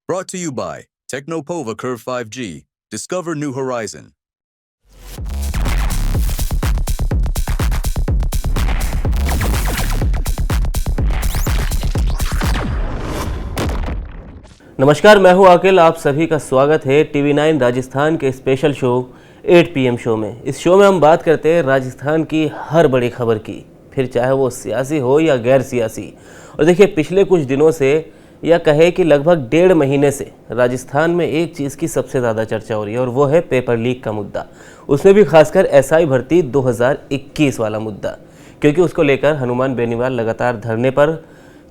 Brought to you by Technopova Curve 5G. Discover new horizon. नमस्कार, मैं हूं आकिल। आप सभी का स्वागत है TV9 राजस्थान के स्पेशल शो 8 PM शो में। इस शो में हम बात करते हैं राजस्थान की हर बड़ी खबर की, फिर चाहे वो सियासी हो या गैर सियासी। और देखिए, पिछले कुछ दिनों से या कहे कि लगभग 1.5 महीने से राजस्थान में एक चीज़ की सबसे ज़्यादा चर्चा हो रही है और वो है पेपर लीक का मुद्दा। उसमें भी खासकर SI भर्ती 2021 वाला मुद्दा, क्योंकि उसको लेकर हनुमान बेनीवाल लगातार धरने पर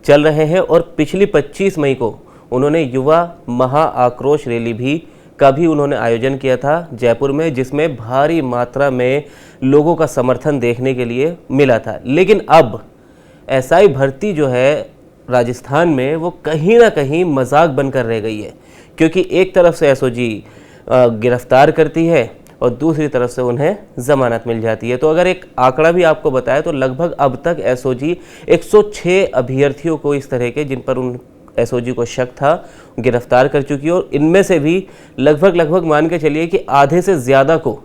चल रहे हैं और पिछली 25 मई को उन्होंने युवा महा आक्रोश रैली का भी उन्होंने आयोजन किया था जयपुर में, जिसमें भारी मात्रा में लोगों का समर्थन देखने के लिए मिला था। लेकिन अब SI भर्ती जो है राजस्थान में वो कहीं ना कहीं मजाक बनकर रह गई है, क्योंकि एक तरफ से SOG गिरफ्तार करती है और दूसरी तरफ से उन्हें ज़मानत मिल जाती है। तो अगर एक आंकड़ा भी आपको बताए तो लगभग अब तक SOG 106 अभ्यर्थियों को इस तरह के, जिन पर उन SOG को शक था, गिरफ्तार कर चुकी है। और इनमें से भी लगभग मान के चलिए कि आधे से ज़्यादा को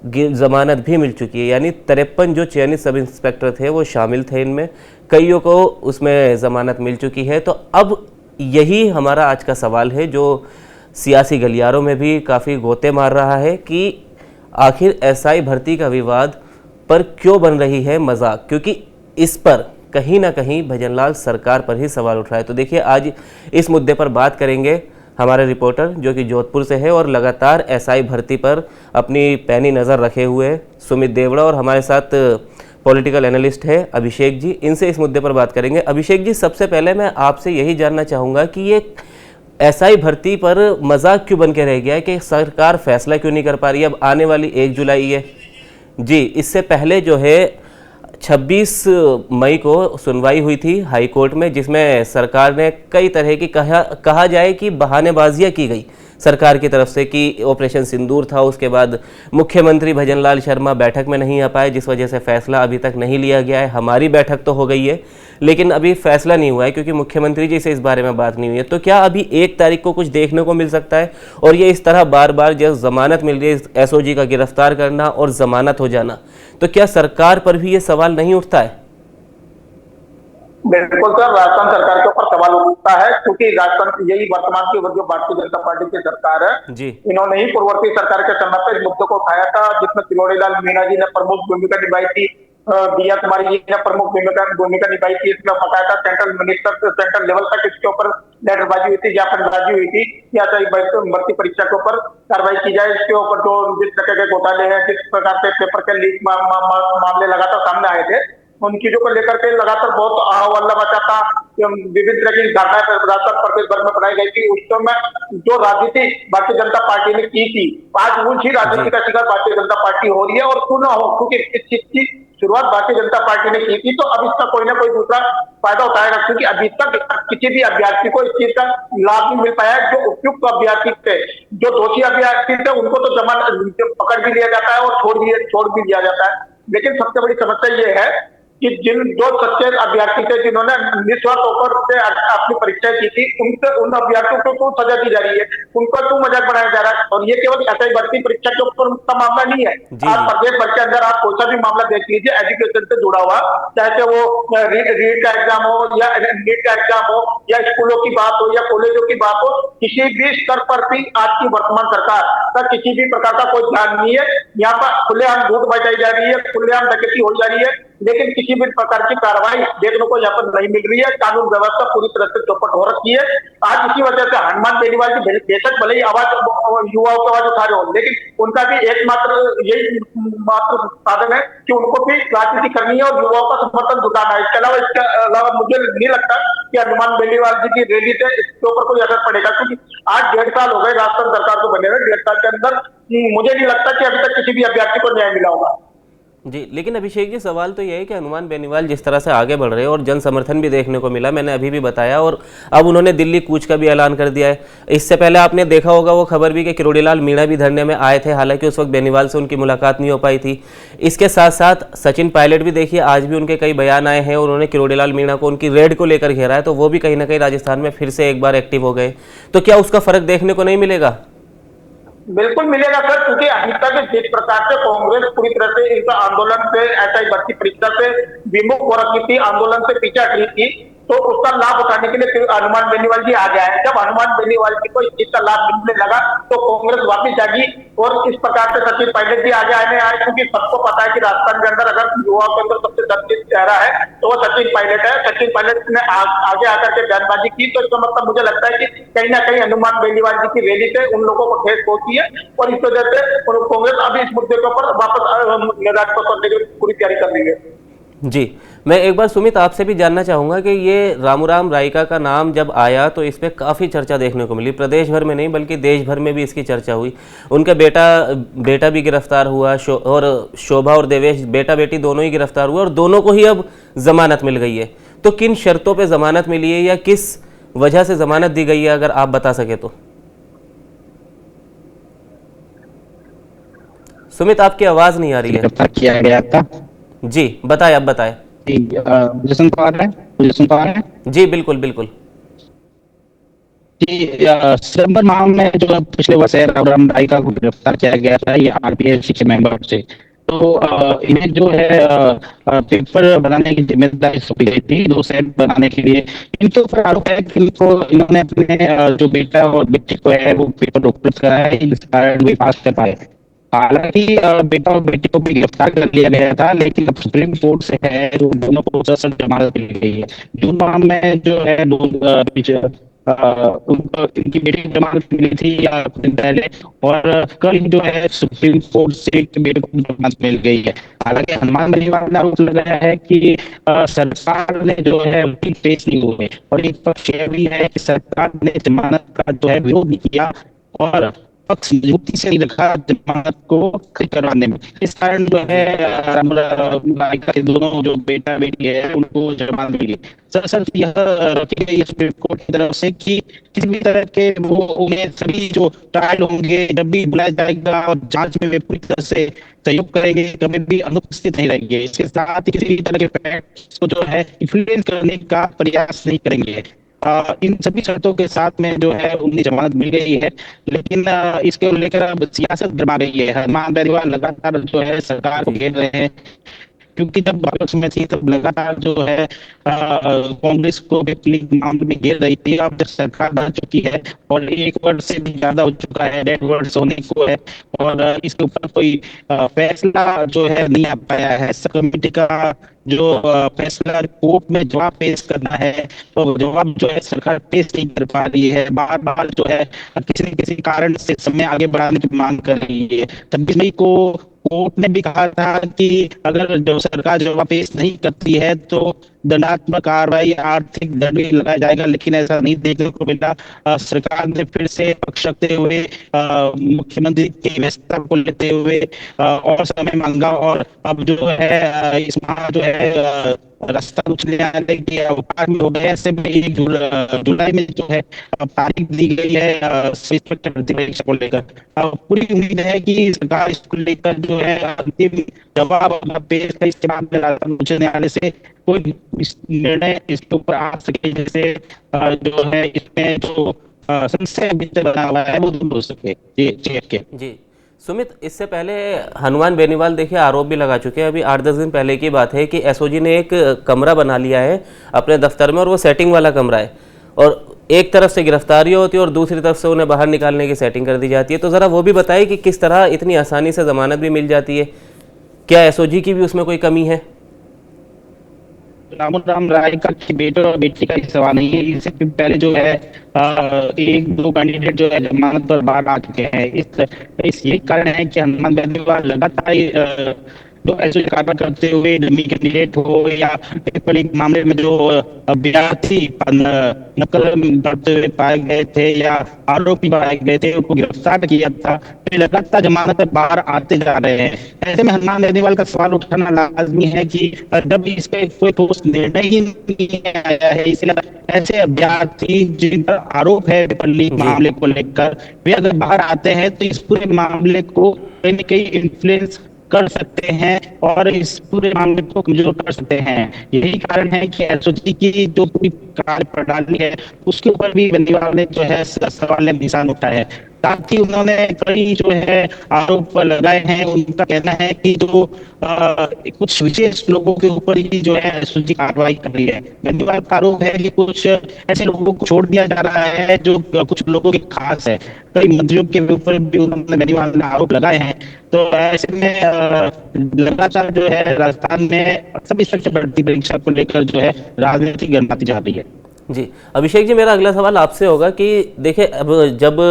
ज़मानत भी मिल चुकी है। यानी 53 जो चयनित सब इंस्पेक्टर थे वो शामिल थे इनमें, कईयों को उसमें ज़मानत मिल चुकी है। तो अब यही हमारा आज का सवाल है, जो सियासी गलियारों में भी काफ़ी गोते मार रहा है कि आखिर SI भर्ती का विवाद पर क्यों बन रही है मजाक, क्योंकि इस पर कहीं ना कहीं भजनलाल सरकार पर ही सवाल उठ रहा है। तो देखिए, आज इस मुद्दे पर बात करेंगे हमारे रिपोर्टर जो कि जोधपुर से है और लगातार SI भर्ती पर अपनी पैनी नज़र रखे हुए सुमित देवड़ा, और हमारे साथ पॉलिटिकल एनालिस्ट है अभिषेक जी। इनसे इस मुद्दे पर बात करेंगे। अभिषेक जी, सबसे पहले मैं आपसे यही जानना चाहूँगा कि ये SI भर्ती पर मजाक क्यों बन के रह गया है, कि सरकार फैसला क्यों नहीं कर पा रही है। अब आने वाली 1 जुलाई है जी, इससे पहले जो है 26 मई को सुनवाई हुई थी हाई कोर्ट में, जिसमें सरकार ने कई तरह की कहा जाए कि बहानेबाजियां की गई सरकार की तरफ से, कि ऑपरेशन सिंदूर था, उसके बाद मुख्यमंत्री भजनलाल शर्मा बैठक में नहीं आ पाए, जिस वजह से फैसला अभी तक नहीं लिया गया है। हमारी बैठक तो हो गई है लेकिन अभी फैसला नहीं हुआ है, क्योंकि मुख्यमंत्री जी से इस बारे में बात नहीं हुई है। तो क्या अभी 1 तारीख को कुछ देखने को मिल सकता है? और ये इस तरह बार बार जब जमानत मिल रही है, SOG का गिरफ्तार करना और जमानत हो जाना, तो क्या सरकार पर भी ये सवाल नहीं उठता है? बिल्कुल सर, राजस्थान सरकार के ऊपर सवाल उठता है, क्योंकि राजस्थान यही वर्तमान की जो भारतीय जनता पार्टी की सरकार है जी, इन्होंने ही पूर्ववर्ती सरकार के समय पर इस मुद्दे को उठाया था, जिसमें किरोड़ी लाल मीणा जी ने प्रमुख भूमिका निभाई थी, दिया कुमारी जी ने प्रमुख भूमिका निभाई थी। इसमें बकायदा सेंट्रल लेवल तक इसके ऊपर लेटरबाजी हुई थी, ज्ञापनबाजी हुई थी कि भर्ती परीक्षा के ऊपर कार्रवाई की जाए। इसके ऊपर जो जिस तरह के घोटाले हैं, जिस प्रकार से पेपर के लीक मामले लगातार सामने आए थे, उन चीजों को लेकर के लगातार बहुत हल्ला मचा था। विभिन्न तरह की धारणाएं राजस्थान प्रदेश भर में बनाई गई थी। उस समय जो राजनीति भारतीय जनता पार्टी ने की थी, आज उसी राजनीति का शिकार भारतीय जनता पार्टी हो रही है और क्यों ना हो, क्योंकि इस चीज की शुरुआत भारतीय जनता पार्टी ने की थी। तो अब इसका कोई ना कोई दूसरा फायदा उठाएगा, क्योंकि अभी तक किसी भी अभ्यर्थी को इस चीज का लाभ नहीं मिल पाया है। जो उपयुक्त अभ्यर्थी थे, जो दोषी अभ्यर्थी थे, उनको तो पकड़ भी लिया जाता है और छोड़ भी दिया जाता है। लेकिन सबसे बड़ी समस्या ये है कि जिन 2 सच्चे अभ्यर्थी थे जिन्होंने निस्वार्थ होकर से अपनी परीक्षाएं की थी, उन अभ्यर्थियों को क्यों सजा दी जा रही है, उनका क्यों मजाक बनाया जा रहा है। और ये केवल SI भर्ती परीक्षा के ऊपर का मामला नहीं है। आप प्रदेश भर के अंदर आप कोई सा भी मामला देख लीजिए एजुकेशन से जुड़ा हुआ, चाहे वो रीट का एग्जाम हो या नीट का एग्जाम हो या स्कूलों की बात हो या कॉलेजों की बात हो, किसी भी स्तर पर भी आज की वर्तमान सरकार का किसी भी प्रकार का कोई ध्यान नहीं है। यहाँ पर खुलेआम झूठ बचाई जा रही है, खुलेआम डकैती हो जा रही है, लेकिन किसी भी प्रकार की कार्रवाई देखने को यहाँ पर नहीं मिल रही है। कानून व्यवस्था पूरी तरह से चौपट हो रखी है। आज इसी वजह से हनुमान बेनीवाल जी बेशक भले ही आवाज युवाओं की आवाज उठा रहे हो, लेकिन उनका भी एकमात्र यही मात्र साधन है कि उनको भी राजनीति करनी है और युवाओं का समर्थन जुटाना है। इसके अलावा मुझे नहीं लगता कि हनुमान बेनीवाल जी की रैली से इसके ऊपर कोई असर पड़ेगा, क्योंकि आज 1.5 साल हो गए राजस्थान सरकार को बने हुए। 1.5 साल के अंदर मुझे नहीं लगता कि अभी तक किसी भी अभ्यर्थी को न्याय मिला होगा। जी, लेकिन अभिषेक जी, सवाल तो ये है कि हनुमान बेनीवाल जिस तरह से आगे बढ़ रहे हैं और जन समर्थन भी देखने को मिला, मैंने अभी भी बताया, और अब उन्होंने दिल्ली कूच का भी ऐलान कर दिया है। इससे पहले आपने देखा होगा वो खबर भी कि किरोड़ीलाल मीणा भी धरने में आए थे, हालांकि उस वक्त बेनीवाल से उनकी मुलाकात नहीं हो पाई थी। इसके साथ साथ सचिन पायलट भी देखिए, आज भी उनके कई बयान आए हैं और उन्होंने किरोड़ीलाल मीणा को उनकी रेड को लेकर घेरा है, तो वो भी कहीं ना कहीं राजस्थान में फिर से एक बार एक्टिव हो गए। तो क्या उसका फर्क देखने को नहीं मिलेगा? बिल्कुल मिलेगा सर, क्योंकि अभी तक जिस प्रकार से कांग्रेस पूरी तरह से इस आंदोलन से, एसआई भर्ती परीक्षा से विमुख हो रखी थी, आंदोलन से पीछे हटी थी, तो उसका लाभ उठाने के लिए फिर हनुमान बेनीवाल जी आ गए हैं। जब हनुमान बेनीवाल जी को इस चीज का लाभ मिलने लगा तो कांग्रेस वापस जागी और इस प्रकार से सचिन पायलट भी आगे आने आए, क्योंकि सबको पता है कि राजस्थान के अंदर अगर युवाओं के अंदर सबसे दर्जित चेहरा है तो वो सचिन पायलट है। सचिन पायलट ने आगे आकर के बयानबाजी की, तो इसका मतलब मुझे लगता है कि कहीं ना कहीं हनुमान बेनीवाल जी की रैली से उन लोगों को ठेस पहुंची है और इस वजह से कांग्रेस अभी इस मुद्दे के ऊपर वापस राजपथ करने की पूरी तैयारी कर रही है। जी, मैं एक बार सुमित आपसे भी जानना चाहूँगा कि ये रामूराम रायका का नाम जब आया तो इस पर काफ़ी चर्चा देखने को मिली, प्रदेश भर में नहीं बल्कि देश भर में भी इसकी चर्चा हुई। उनका बेटा भी गिरफ्तार हुआ, और शोभा और देवेश बेटा बेटी दोनों ही गिरफ्तार हुए और दोनों को ही अब जमानत मिल गई है। तो किन शर्तों पर जमानत मिली है या किस वजह से जमानत दी गई है, अगर आप बता सके तो। सुमित, आपकी आवाज़ नहीं आ रही है। गिरफ्तार किया गया था। जी बताएं, आप बताएं। मुझे सुन पा रहे हैं? मुझे सुन पा रहे हैं? जी बिल्कुल बिल्कुल। जी, सितंबर माह में जो पिछले वर्ष है रामूराम रायका को गिरफ्तार किया गया था, ये आरपीएफ के मेंबर से। तो इन्हें जो है पेपर बनाने की जिम्मेदारी सौंपी गई थी, 2 सेट बनाने के लिए। इनके ऊपर आरोप है कि इन्होंने अपने जो बेटा और बेटी को है वो पेपर उपलब्ध कराया है, इस कारण वे पास कर पाए। हालांकि बेटा और बेटी को भी गिरफ्तार कर लिया गया था, लेकिन अब सुप्रीम कोर्ट से है जो दोनों को सशर्त जमानत मिल गई है। जून माह में जो है उनको इनकी बेटी की जमानत मिली थी या कुछ दिन पहले, और कल जो है सुप्रीम कोर्ट से बेटे को जमानत मिल गई है। हालांकि हनुमान बेनीवाल ने आरोप लगाया है कि सरकार ने जो है उनकी पेश नहीं हुए, और एक पक्ष यह भी है कि सरकार ने जमानत का जो है विरोध नहीं किया और पक्ष मजबूती से नहीं रखा जमानत को करवाने में। इस कारण जो है रायका के दोनों जो बेटा बेटी है उनको जमानत मिली। सर यह रखी गई सुप्रीम कोर्ट की तरफ से कि किसी भी तरह के वो उन्हें सभी जो ट्रायल होंगे जब भी बुलाया जाएगा और जांच में वे पूरी तरह से सहयोग करेंगे, कभी भी अनुपस्थित नहीं रहेंगे। इसके साथ ही किसी भी तरह के फैक्ट्स को जो है इन्फ्लुएंस करने का प्रयास नहीं करेंगे। इन सभी शर्तों के साथ में जो है उन्हें जमानत मिल गई है, लेकिन इसको लेकर अब सियासत गरमा रही है। हनुमान बेनीवाल लगातार जो है सरकार को घेर रहे हैं, क्योंकि जब विपक्ष में थी तब लगातार जो है कांग्रेस को मामले में घेर रही थी। अब जब सरकार बन चुकी है और 1 वर्ष से भी ज्यादा हो चुका है, 1.5 वर्ष होने को है, और इसके ऊपर कोई फैसला जो है नहीं आ पाया है। सब कमेटी का जो फैसला कोर्ट में जवाब पेश करना है, तो जवाब जो है सरकार पेश नहीं कर पा रही है। बार बार जो है किसी न किसी कारण से समय आगे बढ़ाने की मांग कर रही है। 26 मई को कोर्ट ने भी कहा था कि अगर जो सरकार जवाब पेश नहीं करती है तो दंडात्मक कार्रवाई, आर्थिक दंड भी लगाया जाएगा, लेकिन ऐसा नहीं देखने को मिला। सरकार ने फिर से पक्ष रखते हुए मुख्यमंत्री की व्यवस्था को लेते हुए और समय मांगा, और अब जो है इस माह जो है राजस्थान उच्च न्यायालय के अवकाश में हो गया। ऐसे में 1 जुलाई में जो है तारीख दी गई है इंस्पेक्टर भर्ती परीक्षा को लेकर। पूरी उम्मीद है कि सरकार इसको लेकर जो है अंतिम जवाब पेश कर, इसके बाद में राजस्थान उच्च न्यायालय से कोई निर्णय इसके ऊपर आ सके, जैसे जो है इसमें जो संशय बना हुआ है वो दूर हो सके। जी सुमित, इससे पहले हनुमान बेनीवाल देखिए आरोप भी लगा चुके हैं। अभी 8-10 दिन पहले की बात है कि एसओजी ने एक कमरा बना लिया है अपने दफ्तर में, और वो सेटिंग वाला कमरा है, और एक तरफ से गिरफ्तारी होती है और दूसरी तरफ से उन्हें बाहर निकालने की सेटिंग कर दी जाती है। तो ज़रा वो भी बताइए कि किस तरह इतनी आसानी से ज़मानत भी मिल जाती है, क्या एसओजी की भी उसमें कोई कमी है? रामूराम रायका के बेटे और बेटी का सवाल नहीं है। इससे पहले जो है 1-2 कैंडिडेट जो है जमानत पर बाहर आ चुके हैं। इस यही कारण है कि हनुमान बेनीवाल लगातार तो ऐसे कार्रवाई करते हुए डमी कैंडिडेट हो या पेपर लीक मामले में जो अभ्यर्थी नकल करते हुए पाए गए थे या आरोपी पाए गए थे उनको गिरफ्तार किया था, तो लगातार जमानत पर बाहर आते जा रहे हैं। ऐसे में हनुमान बेनीवाल का सवाल उठाना लाजमी है कि जब इस पे कोई ठोस निर्णय ही नहीं आया है, इसलिए ऐसे अभ्यर्थी जिन पर आरोप है पेपर लीक मामले को लेकर, वे अगर बाहर आते हैं तो इस पूरे मामले को कहीं न कहीं इन्फ्लुएंस कर सकते हैं और इस पूरे मामले को कमजोर कर सकते हैं। यही कारण है कि एसओजी की जो पूरी कार्य प्रणाली है उसके ऊपर भी बेनीवाल ने जो है सवाल निशान उठाया है। साथ ही उन्होंने कई जो है आरोप लगाए हैं। उनका कहना है कि जो कुछ विशेष लोगों के ऊपर ही जो है एसओजी कार्रवाई कर रही है। बेनीवाल का आरोप है कि कुछ ऐसे लोगों को छोड़ दिया जा रहा है जो कुछ लोगों के खास है। कई मंत्रियों के ऊपर भी उन्होंने बेनीवाल ने आरोप लगाए हैं। तो ऐसे में लगातार जो है राजस्थान में सब इंस्पेक्टर भर्ती परीक्षा को लेकर जो है राजनीति गर्माती जा रही है। जी अभिषेक जी, मेरा अगला सवाल आपसे होगा कि देखिए अब जब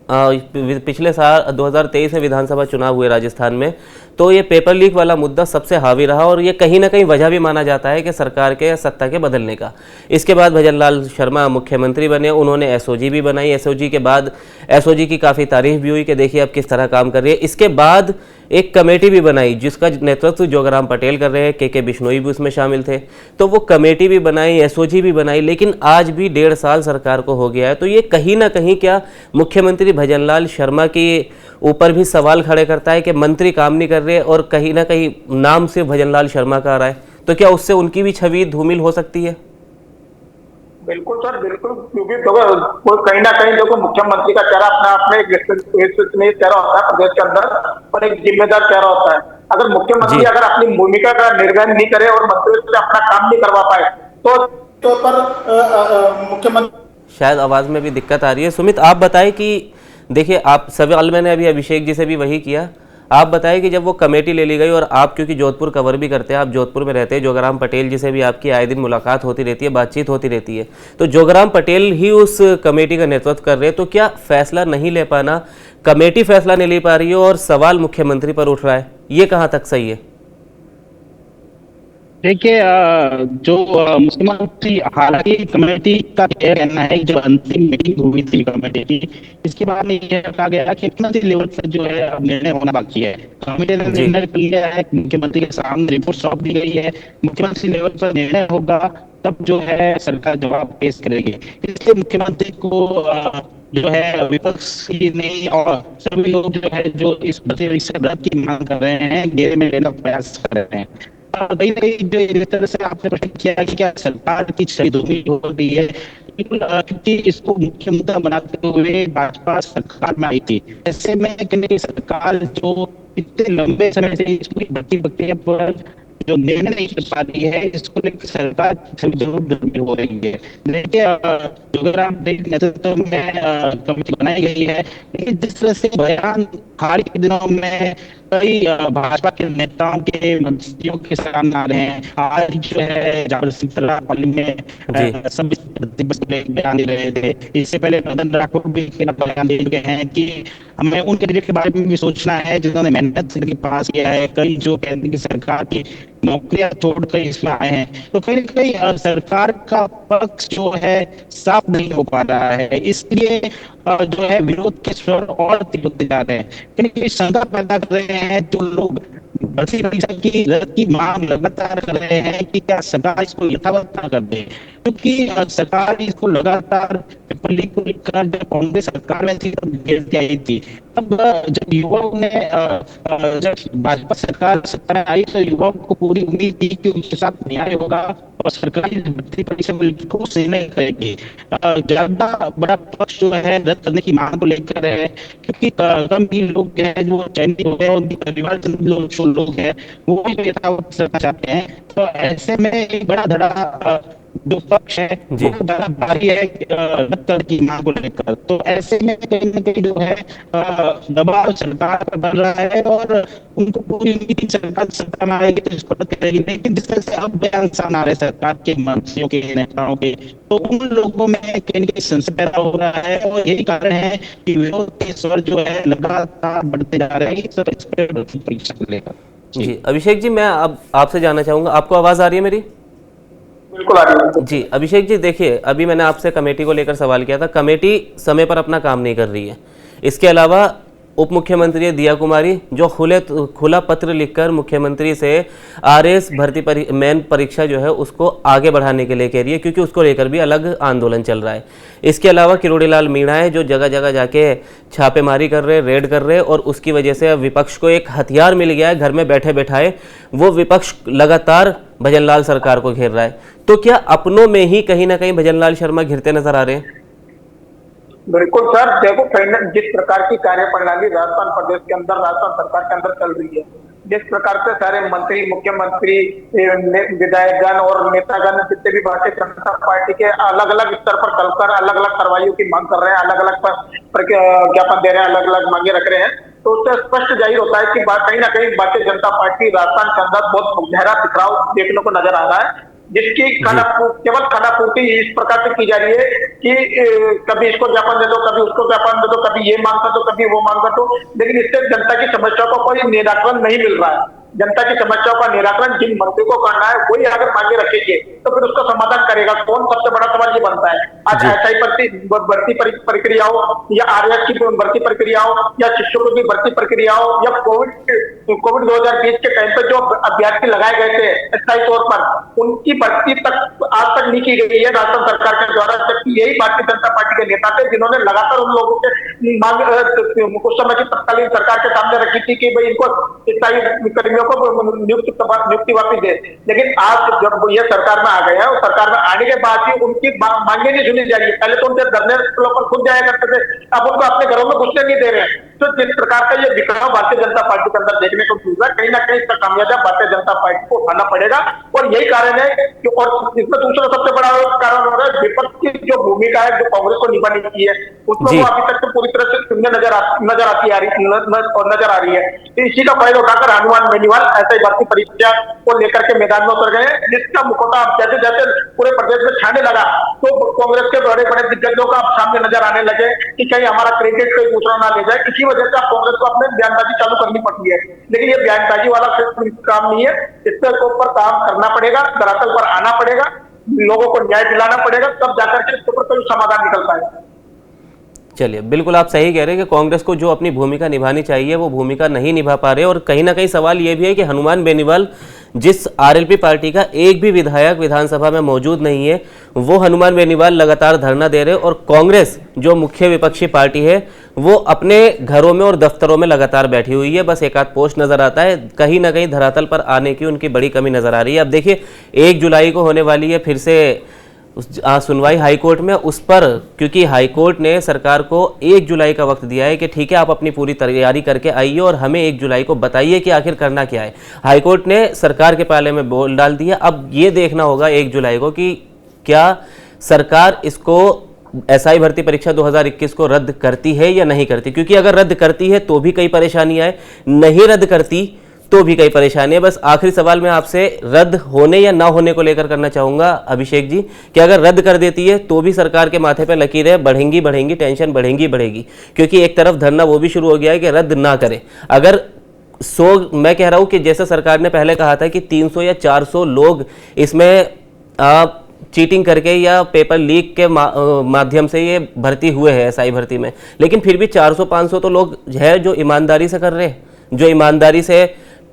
पिछले साल 2023 में विधानसभा चुनाव हुए राजस्थान में, तो ये पेपर लीक वाला मुद्दा सबसे हावी रहा और ये कहीं ना कहीं वजह भी माना जाता है कि सरकार के सत्ता के बदलने का। इसके बाद भजनलाल शर्मा मुख्यमंत्री बने, उन्होंने एसओजी भी बनाई। एसओजी के बाद एसओजी की काफ़ी तारीफ भी हुई कि देखिए अब किस तरह काम कर रही है। इसके बाद एक कमेटी भी बनाई जिसका नेतृत्व जोगाराम पटेल कर रहे हैं, के बिश्नोई भी उसमें शामिल थे। तो वो कमेटी भी बनाई, एसओजी भी बनाई, लेकिन आज भी 1.5 साल सरकार को हो गया है। तो ये कहीं ना कहीं क्या मुख्यमंत्री भजनलाल शर्मा के ऊपर भी सवाल खड़े करता है कि मंत्री काम नहीं कर रहे और कहीं ना कहीं नाम से भजनलाल शर्मा का आ रहा है, तो क्या उससे उनकी भी छवि धूमिल हो सकती है? बिल्कुल सर, बिल्कुल, क्योंकि कोई कहीं ना कहीं देखो मुख्यमंत्री का चेहरा अपने आप में एक विश्वसनीय चेहरा होता है प्रदेश के अंदर, पर एक जिम्मेदार चेहरा होता है। अगर मुख्यमंत्री अगर अपनी भूमिका का निर्वहन नहीं करे और मंत्रियों से अपना काम नहीं करवा पाए तो पर मुख्यमंत्री शायद आवाज में भी दिक्कत आ रही है। सुमित, आप बताएं कि देखिए आप सवाल मैंने अभी अभिषेक जी से भी वही किया, आप बताएं कि जब वो कमेटी ले ली गई और आप क्योंकि जोधपुर कवर भी करते हैं, आप जोधपुर में रहते हैं, जोगाराम पटेल जी से भी आपकी आए दिन मुलाकात होती रहती है, बातचीत होती रहती है, तो जोगाराम पटेल ही उस कमेटी का नेतृत्व कर रहे हैं, तो क्या फैसला नहीं ले पाना, कमेटी फैसला नहीं ले पा रही है और सवाल मुख्यमंत्री पर उठ रहा है, ये कहाँ तक सही है? देखिए जो मुख्यमंत्री, हालांकि कमेटी का यह कहना है जो अंतिम मीटिंग हुई थी कमेटी की, इसके बाद में यह कहा गया कि मुख्यमंत्री लेवल पर जो है अब निर्णय होना बाकी है। कमेटी ने निर्णय कर लिया है, मुख्यमंत्री के सामने रिपोर्ट सौंप दी गई है, मुख्यमंत्री लेवल पर निर्णय होगा तब जो है सरकार जवाब पेश करेगी। इसलिए मुख्यमंत्री को जो है विपक्ष ही नहीं और सभी लोग जो है जो इस रद्द की मांग कर रहे हैं, घेरे में लेने का प्रयास कर रहे हैं। कहीं ना कहीं जो इस तरह से आपने प्रश्न किया कि क्या सरकार की छवि धूमिल हो रही है, बिल्कुल, क्योंकि इसको मुख्य मुद्दा बनाते हुए भाजपा सरकार में आई थी। ऐसे में कहीं सरकार जो इतने लंबे समय से इसकी भर्ती प्रक्रिया पर जो निर्णय नहीं कर पा रही है, इसको लेकर सरकार जरूर धूमिल हो रही है। देखिए जोगाराम पटेल के नेतृत्व में कमेटी बनाई गई है, लेकिन जिस तरह से बयान हाल के दिनों में कई भाजपा के नेताओं के मंत्रियों के सामने आ रहे हैं, आज जो है जावेद सिंह पार्लियामेंट में सब बयान दे रहे थे। इससे पहले मदन राठौर भी बयान दे चुके हैं कि हमें उन कैंडिडेट के बारे में भी सोचना है जिन्होंने मेहनत से पास किया है। कई जो कहते हैं सरकार की नौकरियां छोड़कर इसमें आए हैं, तो कहीं ना कहीं सरकार का पक्ष जो है साफ नहीं हो पा रहा है। इसलिए जो है विरोध के स्वर और तीव्र होते जा रहे हैं, कहीं शंका पैदा कर रहे हैं जो लोग भर्ती परीक्षा की रद्द की मांग लगातार कर रहे हैं कि क्या सरकार इसको यथावत ना कर दे, क्योंकि सरकार इसको लगातार पेपर लीक को लेकर जब कांग्रेस सरकार में थी तब घेरती आई थी। तब जब युवाओं ने जब भाजपा सरकार सत्ता में आई तो युवाओं को पूरी उम्मीद थी कि उनके साथ न्याय होगा और सरकारी भर्ती परीक्षा को लेकर ठोस निर्णय करेगी। ज्यादा बड़ा पक्ष जो है रद्द करने की मांग को लेकर है, क्योंकि कम ही लोग हैं जो चयनित हो गए, उनके परिवार से लोग हैं वो भी यथावत करना चाहते हैं। तो ऐसे में एक बड़ा धड़ा जो पक्ष है वो ज्यादा भारी है रद्द की मांग को लेकर। तो ऐसे में कहीं ना कहीं जो है दबाव सरकार पर बढ़ रहा है और उनको पूरी उम्मीद सरकार सत्ता में आएगी तो इसको रद्द करेगी। लेकिन जिस तरह से अब बयान सामने आ रहे सरकार के मंत्रियों के नेताओं के, तो उन लोगों में कहीं ना कहीं संशय पैदा हो रहा है और यही कारण है कि विरोध के स्वर जो है लगातार बढ़ते जा रहे हैं इस परीक्षा को लेकर। जी अभिषेक जी, मैं अब आपसे जानना चाहूँगा, आपको आवाज़ आ रही है मेरी? बिल्कुल आ रही है। जी अभिषेक जी, देखिए अभी मैंने आपसे कमेटी को लेकर सवाल किया था, कमेटी समय पर अपना काम नहीं कर रही है। इसके अलावा उप मुख्यमंत्री दिया कुमारी जो खुला पत्र लिखकर मुख्यमंत्री से आरएएस भर्ती मेन परीक्षा जो है उसको आगे बढ़ाने के लिए कह रही है, क्योंकि उसको लेकर भी अलग आंदोलन चल रहा है। इसके अलावा किरोड़ी लाल मीणा है जो जगह जगह जाके छापेमारी कर रहे, रेड कर रहे, और उसकी वजह से अब विपक्ष को एक हथियार मिल गया है घर में बैठे बैठाए। वो विपक्ष लगातार भजनलाल सरकार को घेर रहा है। तो क्या अपनों में ही कहीं ना कहीं भजनलाल शर्मा घिरते नजर आ रहे हैं? बिल्कुल सर, देखो जिस प्रकार की कार्यप्रणाली राजस्थान प्रदेश के अंदर, राजस्थान सरकार के अंदर चल रही है, जिस प्रकार से सारे मंत्री, मुख्यमंत्री, विधायकगण और नेतागण जितने भी भारतीय जनता पार्टी के अलग अलग स्तर पर चलकर अलग अलग कार्रवाइयों की मांग कर रहे हैं, अलग अलग ज्ञापन दे रहे हैं, अलग अलग मांगे रख रहे हैं, तो उससे स्पष्ट जाहिर होता है कि कहीं ना कहीं भारतीय जनता पार्टी राजस्थान के अंदर बहुत गहरा टकराव देखने को नजर आ रहा है, जिसकी केवल खानापूर्ति इस प्रकार से की जा रही है कि कभी इसको ज्ञापन दे दो, कभी उसको ज्ञापन दे दो, कभी ये मांग कर दो, कभी वो मांग कर दो, लेकिन इससे जनता की समस्याओं को कोई निराकरण नहीं मिल रहा है। जनता की समस्याओं का निराकरण जिन मंत्री को करना है वही अगर मांगे रखेंगे तो फिर उसका समाधान करेगा कौन? सबसे बड़ा सवाल ये बनता है। आज एसआई भर्ती प्रक्रियाओं या आरएएस की भर्ती प्रक्रियाओं या शिक्षकों की भर्ती प्रक्रियाओं या कोविड 2020 के टाइम पे जो अभ्यर्थी लगाए गए थे स्थायी तौर पर, उनकी भर्ती तक आज तक नहीं की गई है राजस्थान सरकार के द्वारा, जबकि यही भारतीय जनता पार्टी के नेता थे जिन्होंने लगातार उन लोगों के मांग उस समय की तत्कालीन सरकार के सामने रखी थी कि भाई इनको स्थायी कर्मियों को नियुक्ति वापस दे। लेकिन आज जब ये सरकार में आ गए हैं, सरकार में आने के बाद भी उनकी मांगे नहीं सुनी जा रही है। पहले तो उनके धरने पर खुद जाया करते थे, अब उनको अपने घरों में घुसने नहीं दे रहे हैं। तो जिस प्रकार का ये बिखराव भारतीय जनता पार्टी के अंदर देखने को मिल रहा है, कहीं ना कहीं इसका खामियाजा भारतीय जनता पार्टी को उठाना पड़ेगा। और यही कारण है कि, और इसमें दूसरा सबसे बड़ा कारण हो रहा है विपक्ष की जो भूमिका है, जो कांग्रेस को निभानी की है, उसमें वो अभी तक तो पूरी तरह से शून्य नजर आ रही है। तो इसी का फायदा उठाकर हनुमान बेनीवाल ऐसे भर्ती परीक्षा को लेकर के मैदान में उतर गए, जिसका मुखौटा जैसे जैसे पूरे प्रदेश में छाने लगा तो कांग्रेस के बड़े बड़े दिग्गजों का सामने नजर आने लगे कि कहीं हमारा क्रेडिट कोई दूसरा ना ले जाए। इसी वजह से कांग्रेस को अपने बयानबाजी चालू करनी पड़ती है, लेकिन ये बयानबाजी वाला काम नहीं है, इसके ऊपर काम करना पड़ेगा, धरातल पर आना पड़ेगा, लोगों को न्याय दिलाना पड़ेगा, तब जाकर के इसके ऊपर कोई समाधान निकल पाएगा। चलिए, बिल्कुल आप सही कह रहे हैं कि कांग्रेस को जो अपनी भूमिका निभानी चाहिए वो भूमिका नहीं निभा पा रहे, और कहीं ना कहीं सवाल ये भी है कि हनुमान बेनीवाल जिस आरएलपी पार्टी का एक भी विधायक विधानसभा में मौजूद नहीं है, वो हनुमान बेनीवाल लगातार धरना दे रहे, और कांग्रेस जो मुख्य विपक्षी पार्टी है वो अपने घरों में और दफ्तरों में लगातार बैठी हुई है। बस एक आध पोस्ट नजर आता है, कहीं ना कहीं धरातल पर आने की उनकी बड़ी कमी नजर आ रही है। अब देखिए 1 जुलाई को होने वाली है फिर से सुनवाई हाईकोर्ट में, उस पर क्योंकि हाईकोर्ट ने सरकार को 1 जुलाई का वक्त दिया है कि ठीक है आप अपनी पूरी तैयारी करके आइए और हमें 1 जुलाई को बताइए कि आखिर करना क्या है। हाईकोर्ट ने सरकार के पाले में बोल डाल दिया। अब ये देखना होगा 1 जुलाई को कि क्या सरकार इसको एसआई भर्ती परीक्षा 2021 को रद्द करती है या नहीं करती, क्योंकि अगर रद्द करती है तो भी कई परेशानी आए, नहीं रद्द करती तो भी कई परेशानी है। बस आखिरी सवाल मैं आपसे रद्द होने या ना होने को लेकर करना चाहूंगा अभिषेक जी, कि अगर रद्द कर देती है तो भी सरकार के माथे पे लकीरें बढ़ेंगी, टेंशन बढ़ेगी, क्योंकि एक तरफ धरना वो भी शुरू हो गया है कि रद्द ना करे। अगर मैं कह रहा हूं कि जैसे सरकार ने पहले कहा था कि 300 या 400 लोग इसमें चीटिंग करके या पेपर लीक के माध्यम से ये भर्ती हुए हैं एसआई भर्ती में, लेकिन फिर भी 400-500 तो लोग है जो ईमानदारी से कर रहे हैं, जो ईमानदारी से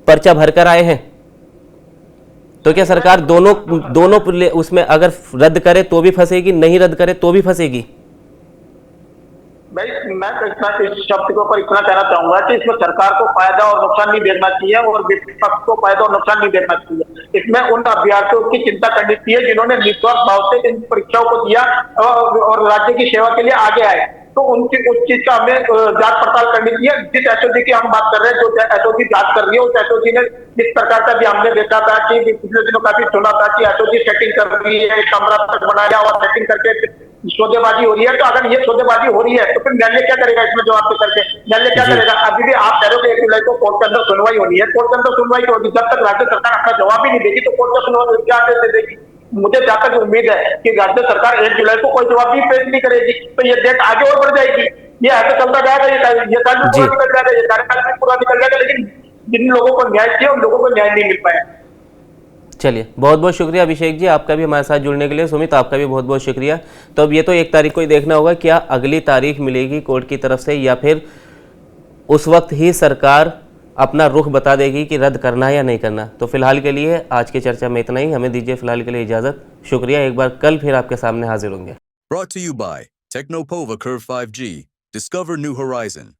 पर्चा भरकर आए हैं। तो क्या सरकार दोनों उसमें अगर रद्द करे तो भी फंसेगी, नहीं रद्द करे तो भी फंसेगी? भाई मैं इस शब्द के ऊपर इतना कहना चाहूंगा कि इसमें सरकार को फायदा और नुकसान नहीं देखना चाहिए और विपक्ष को फायदा और नुकसान नहीं देखना चाहिए। इसमें उन अभ्यर्थियों की चिंता करनी चाहिए जिन्होंने निस्वार्थ भाव से इन परीक्षाओं को दिया और राज्य की सेवा के लिए आगे आए, तो उनकी उस चीज का हमें जांच पड़ताल करनी चाहिए। जिस एसओजी की हम बात कर रहे हैं, जो एसओजी जांच कर रही है, उस एसओजी ने जिस प्रकार का भी हमने देखा था कि पिछले दिनों काफी सुना था कि एसओजी सेटिंग कर रही है, कमरा तक बनाया और सेटिंग करके सौदेबाजी हो रही है। तो अगर ये सौदेबाजी हो रही है तो फिर न्यायालय क्या करेगा इसमें जवाब दे करके? न्यायालय क्या करेगा? अभी भी आप कह रहे हो कि 1 जुलाई को कोर्ट के अंदर सुनवाई होनी है, कोर्ट के अंदर सुनवाई होगी, जब तक राज्य सरकार अपना जवाब ही नहीं देगी तो कोर्ट का सुनवाई क्या दे देगी? मुझे जहां तक उम्मीद है कि राज्य सरकार 1 जुलाई को कोई जवाब भी पेश नहीं करेगी, तो ये डेट आगे और बढ़ जाएगी। ये ऐसे चलता जाएगा, ये कार्यकाल भी पूरा निकल जाएगा, लेकिन जिन लोगों को न्याय चाहिए उन लोगों को न्याय नहीं मिल पाया। चलिए, बहुत बहुत शुक्रिया अभिषेक जी, आपका भी हमारे साथ जुड़ने के लिए। सुमित, आपका भी बहुत बहुत शुक्रिया। तो अब ये तो 1 तारीख को ही देखना होगा, क्या अगली तारीख मिलेगी कोर्ट की तरफ से या फिर उस वक्त ही सरकार अपना रुख बता देगी कि रद्द करना है या नहीं करना। तो फिलहाल के लिए आज की चर्चा में इतना ही, हमें दीजिए फिलहाल के लिए इजाज़त। शुक्रिया, एक बार कल फिर आपके सामने हाजिर होंगे। Brought to you by Technopova Curve 5G. Discover new horizon.